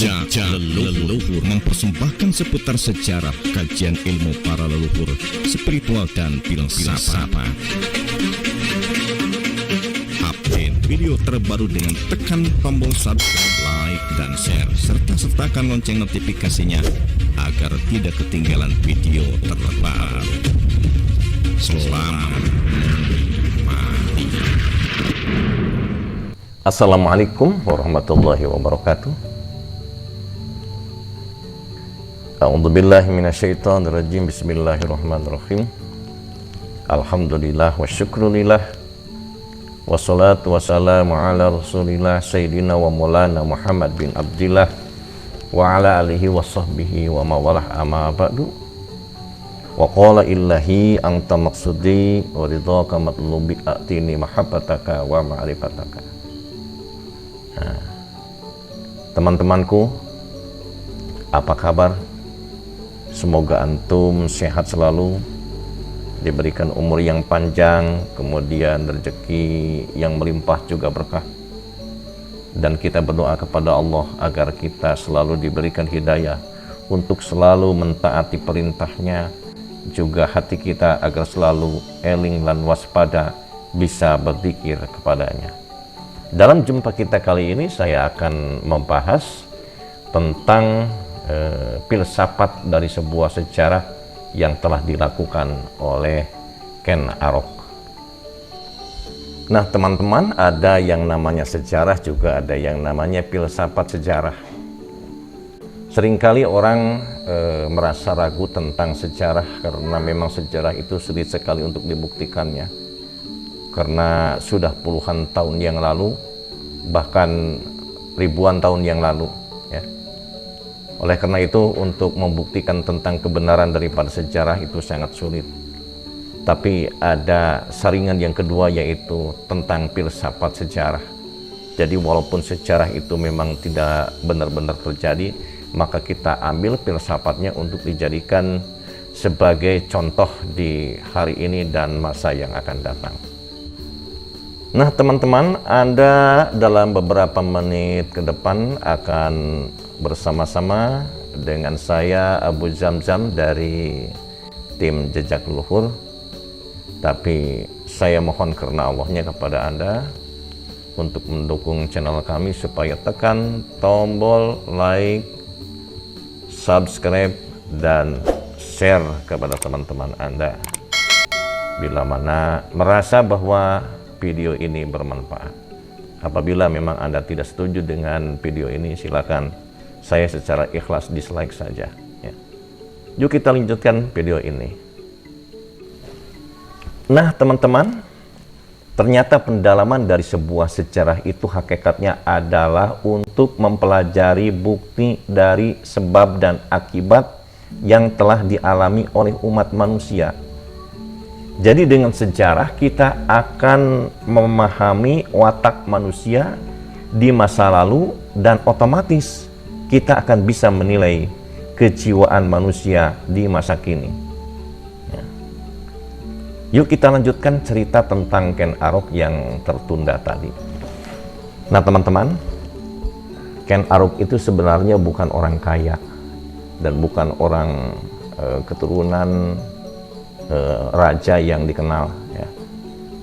Jejak Leluhur mempersembahkan seputar sejarah, kajian ilmu para leluhur, spiritual dan filsafat. Update video terbaru dengan tekan tombol subscribe, like, dan share, serta sertakan lonceng notifikasinya agar tidak ketinggalan video terbaru. Selamat menikmati. Assalamualaikum warahmatullahi wabarakatuh. A'udzubillahi minasyaitonirrajim. Bismillahirrahmanirrahim. Alhamdulillah wa syukrulillah. Wassalatu wassalamu ala rasulillah Sayyidina wa maulana Muhammad bin Abdillah wa ala alihi wa sahbihi wa mawalah amma ba'du. Wa qala illahi anta maqsudi wa ridhaka matlubi atini mahabbataka wa ma'rifataka. Teman-temanku, apa kabar? Semoga antum sehat selalu, diberikan umur yang panjang, kemudian rezeki yang melimpah juga berkah. Dan kita berdoa kepada Allah agar kita selalu diberikan hidayah untuk selalu mentaati perintahnya, juga hati kita agar selalu eling dan waspada, bisa berzikir kepadanya. Dalam jumpa kita kali ini saya akan membahas tentang filsafat dari sebuah sejarah yang telah dilakukan oleh Ken Arok. Nah teman-teman, ada yang namanya sejarah, juga ada yang namanya filsafat sejarah. Seringkali orang merasa ragu tentang sejarah karena memang sejarah itu sulit sekali untuk dibuktikannya. Karena sudah puluhan tahun yang lalu, bahkan ribuan tahun yang lalu, ya. Oleh karena itu, untuk membuktikan tentang kebenaran daripada sejarah itu sangat sulit. Tapi ada saringan yang kedua, yaitu tentang filsafat sejarah. Jadi walaupun sejarah itu memang tidak benar-benar terjadi, maka kita ambil filsafatnya untuk dijadikan sebagai contoh di hari ini dan masa yang akan datang. Nah teman-teman, Anda dalam beberapa menit ke depan akan bersama-sama dengan saya Abu Zamzam dari tim Jejak Leluhur. Tapi saya mohon karena Allahnya kepada Anda untuk mendukung channel kami supaya tekan tombol like, subscribe, dan share kepada teman-teman Anda bila mana merasa bahwa video ini bermanfaat. Apabila memang Anda tidak setuju dengan video ini, silakan saya secara ikhlas dislike saja, ya. Yuk kita lanjutkan video ini. Nah teman-teman, ternyata pendalaman dari sebuah sejarah itu hakikatnya adalah untuk mempelajari bukti dari sebab dan akibat yang telah dialami oleh umat manusia. Jadi dengan sejarah kita akan memahami watak manusia di masa lalu dan otomatis kita akan bisa menilai kejiwaan manusia di masa kini. Ya. Yuk kita lanjutkan cerita tentang Ken Arok yang tertunda tadi. Nah teman-teman, Ken Arok itu sebenarnya bukan orang kaya dan bukan orang keturunan raja yang dikenal, ya.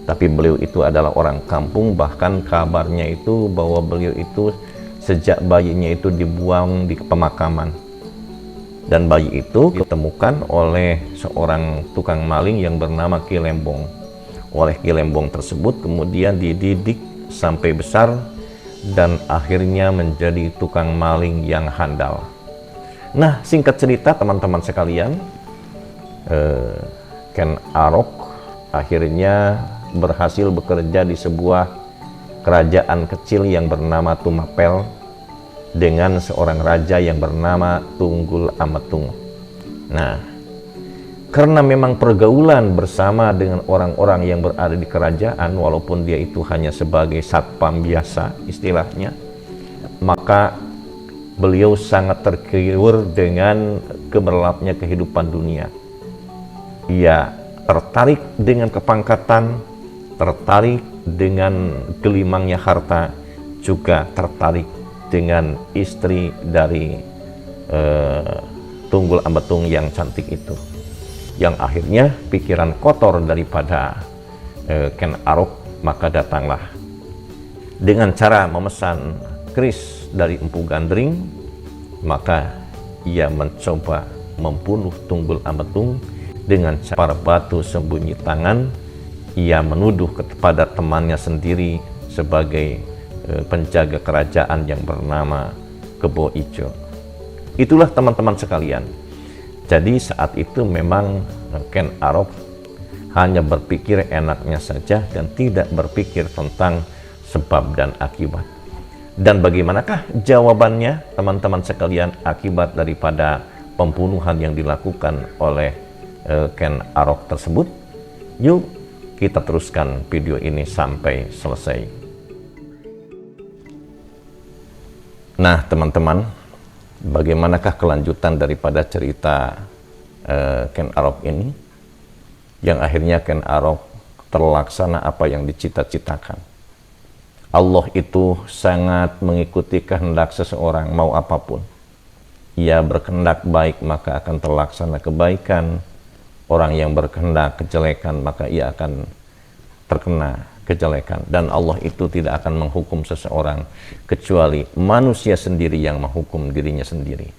Tapi beliau itu adalah orang kampung. Bahkan kabarnya itu bahwa beliau itu sejak bayinya itu dibuang di pemakaman, dan bayi itu ditemukan oleh seorang tukang maling yang bernama Ki Lembong. Oleh Ki Lembong tersebut kemudian dididik sampai besar dan akhirnya menjadi tukang maling yang handal. Nah singkat cerita teman-teman sekalian, Ken Arok akhirnya berhasil bekerja di sebuah kerajaan kecil yang bernama Tumapel dengan seorang raja yang bernama Tunggul Ametung. Nah, karena memang pergaulan bersama dengan orang-orang yang berada di kerajaan, walaupun dia itu hanya sebagai satpam biasa istilahnya, maka beliau sangat tergiur dengan gemerlapnya kehidupan dunia. Ia tertarik dengan kepangkatan, tertarik dengan gelimangnya harta, juga tertarik dengan istri dari Tunggul Ametung yang cantik itu, yang akhirnya pikiran kotor daripada Ken Arok, maka datanglah dengan cara memesan keris dari Empu Gandring, maka ia mencoba membunuh Tunggul Ametung dengan cara batu sembunyi tangan. Ia menuduh kepada temannya sendiri sebagai penjaga kerajaan yang bernama Kebo Ijo. Itulah teman-teman sekalian. Jadi saat itu memang Ken Arok hanya berpikir enaknya saja dan tidak berpikir tentang sebab dan akibat. Dan bagaimanakah jawabannya teman-teman sekalian akibat daripada pembunuhan yang dilakukan oleh Ken Arok tersebut? Yuk kita teruskan video ini sampai selesai. Nah teman-teman, bagaimanakah kelanjutan daripada cerita Ken Arok ini, yang akhirnya Ken Arok terlaksana apa yang dicita-citakan. Allah itu sangat mengikuti kehendak seseorang mau apapun. Ia berkehendak baik maka akan terlaksana kebaikan. Orang yang berkehendak kejelekan maka ia akan terkena kejelekan. Dan Allah itu tidak akan menghukum seseorang kecuali manusia sendiri yang menghukum dirinya sendiri.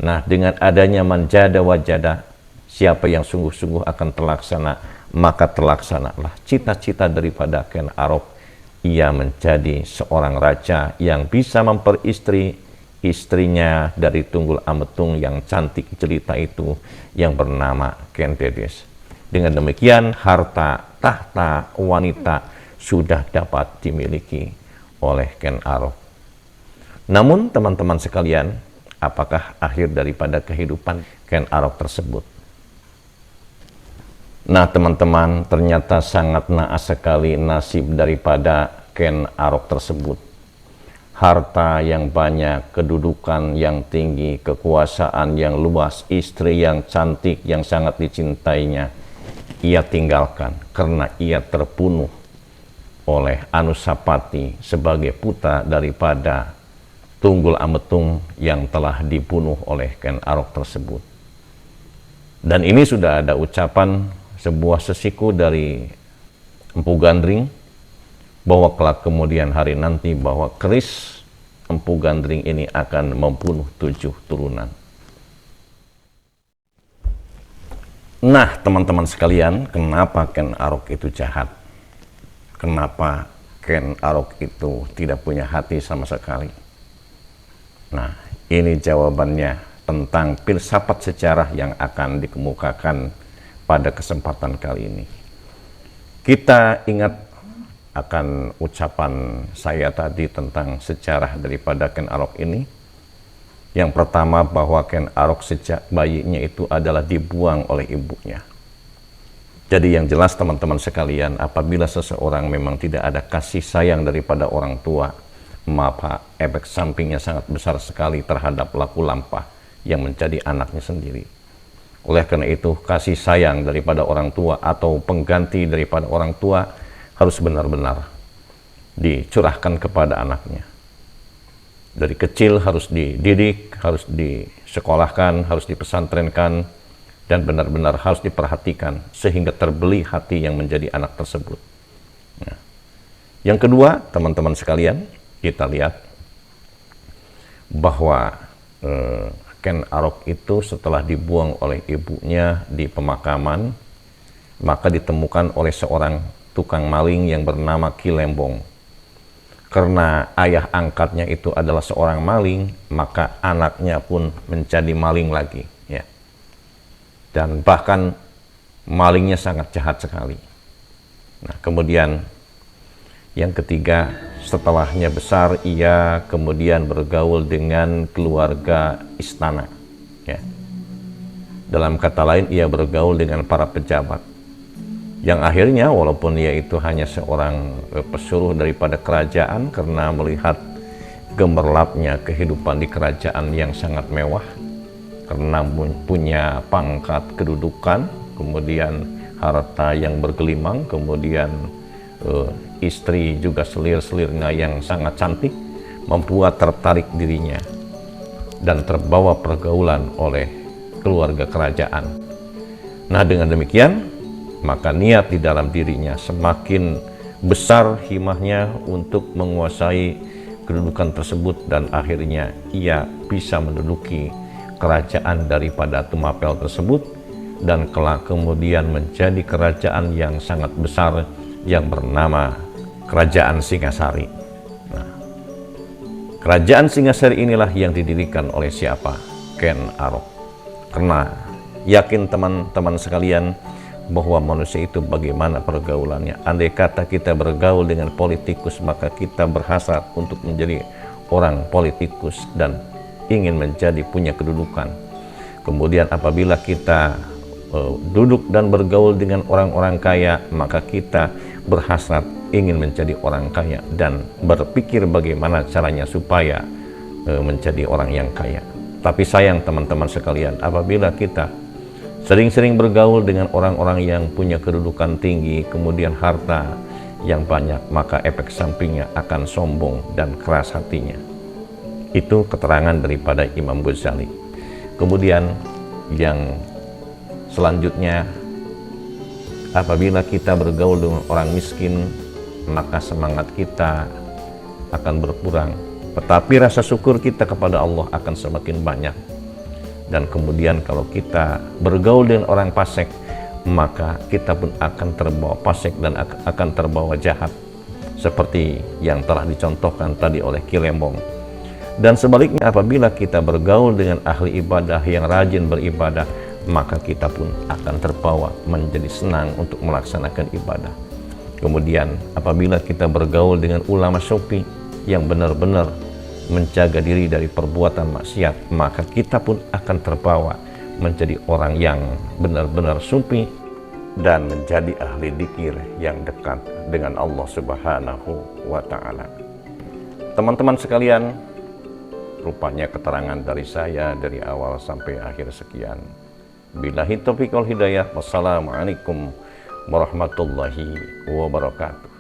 Nah, dengan adanya manjada wajada, siapa yang sungguh-sungguh akan terlaksana, maka terlaksanalah cita-cita daripada Ken Arok. Ia menjadi seorang raja yang bisa memperistri istrinya dari Tunggul Ametung yang cantik jelita itu yang bernama Ken Dedes. Dengan demikian harta tahta wanita sudah dapat dimiliki oleh Ken Arok. Namun teman-teman sekalian, apakah akhir daripada kehidupan Ken Arok tersebut? Nah teman-teman, ternyata sangat naas sekali nasib daripada Ken Arok tersebut. Harta yang banyak, kedudukan yang tinggi, kekuasaan yang luas, istri yang cantik yang sangat dicintainya, ia tinggalkan karena ia terbunuh oleh Anusapati sebagai putra daripada Tunggul Ametung yang telah dibunuh oleh Ken Arok tersebut. Dan ini sudah ada ucapan sebuah sesiku dari Empu Gandring bahwa kelak kemudian hari nanti bahwa keris Empu Gandring ini akan membunuh 7 turunan. Nah teman-teman sekalian, kenapa Ken Arok itu jahat? Kenapa Ken Arok itu tidak punya hati sama sekali? Nah ini jawabannya tentang filsafat sejarah yang akan dikemukakan pada kesempatan kali ini. Kita ingat akan ucapan saya tadi tentang sejarah daripada Ken Arok ini. Yang pertama, bahwa Ken Arok sejak bayinya itu adalah dibuang oleh ibunya. Jadi yang jelas teman-teman sekalian, apabila seseorang memang tidak ada kasih sayang daripada orang tua, maka efek sampingnya sangat besar sekali terhadap laku lampah yang menjadi anaknya sendiri. Oleh karena itu, kasih sayang daripada orang tua atau pengganti daripada orang tua harus benar-benar dicurahkan kepada anaknya. Dari kecil harus dididik, harus disekolahkan, harus dipesantrenkan, dan benar-benar harus diperhatikan sehingga terbeli hati yang menjadi anak tersebut. Nah, yang kedua, teman-teman sekalian, kita lihat bahwa Ken Arok itu setelah dibuang oleh ibunya di pemakaman, maka ditemukan oleh seorang tukang maling yang bernama Ki Lembong. Karena ayah angkatnya itu adalah seorang maling, maka anaknya pun menjadi maling lagi, ya. Dan bahkan malingnya sangat jahat sekali. Nah, kemudian yang ketiga, setelahnya besar, ia kemudian bergaul dengan keluarga istana, ya. Dalam kata lain, ia bergaul dengan para pejabat. Yang akhirnya walaupun ia itu hanya seorang pesuruh daripada kerajaan, karena melihat gemerlapnya kehidupan di kerajaan yang sangat mewah, karena punya pangkat kedudukan, kemudian harta yang bergelimang, kemudian istri juga selir-selirnya yang sangat cantik, membuat tertarik dirinya dan terbawa pergaulan oleh keluarga kerajaan. Nah, dengan demikian, maka niat di dalam dirinya semakin besar himahnya untuk menguasai kedudukan tersebut, dan akhirnya ia bisa menduduki kerajaan daripada Tumapel tersebut, dan kelak kemudian menjadi kerajaan yang sangat besar yang bernama Kerajaan Singasari. Nah, Kerajaan Singasari inilah yang didirikan oleh siapa? Ken Arok. Karena yakin teman-teman sekalian bahwa manusia itu bagaimana pergaulannya. Andai kata kita bergaul dengan politikus, maka kita berhasrat untuk menjadi orang politikus dan ingin menjadi punya kedudukan. Kemudian apabila kita duduk dan bergaul dengan orang-orang kaya, maka kita berhasrat ingin menjadi orang kaya dan berpikir bagaimana caranya supaya menjadi orang yang kaya. Tapi sayang teman-teman sekalian, apabila kita sering-sering bergaul dengan orang-orang yang punya kedudukan tinggi, kemudian harta yang banyak, maka efek sampingnya akan sombong dan keras hatinya. Itu keterangan daripada Imam Ghazali. Kemudian yang selanjutnya, apabila kita bergaul dengan orang miskin, maka semangat kita akan berkurang, tetapi rasa syukur kita kepada Allah akan semakin banyak. Dan kemudian kalau kita bergaul dengan orang fasik, maka kita pun akan terbawa fasik dan akan terbawa jahat, seperti yang telah dicontohkan tadi oleh Ki Lembong. Dan sebaliknya, apabila kita bergaul dengan ahli ibadah yang rajin beribadah, maka kita pun akan terbawa menjadi senang untuk melaksanakan ibadah. Kemudian apabila kita bergaul dengan ulama sufi yang benar-benar menjaga diri dari perbuatan maksiat, maka kita pun akan terbawa menjadi orang yang benar-benar sufi dan menjadi ahli dzikir yang dekat dengan Allah Subhanahu wa Ta'ala. Teman-teman sekalian, rupanya keterangan dari saya dari awal sampai akhir sekian. Billahi taufiq wal hidayah. Wassalamualaikum warahmatullahi wabarakatuh.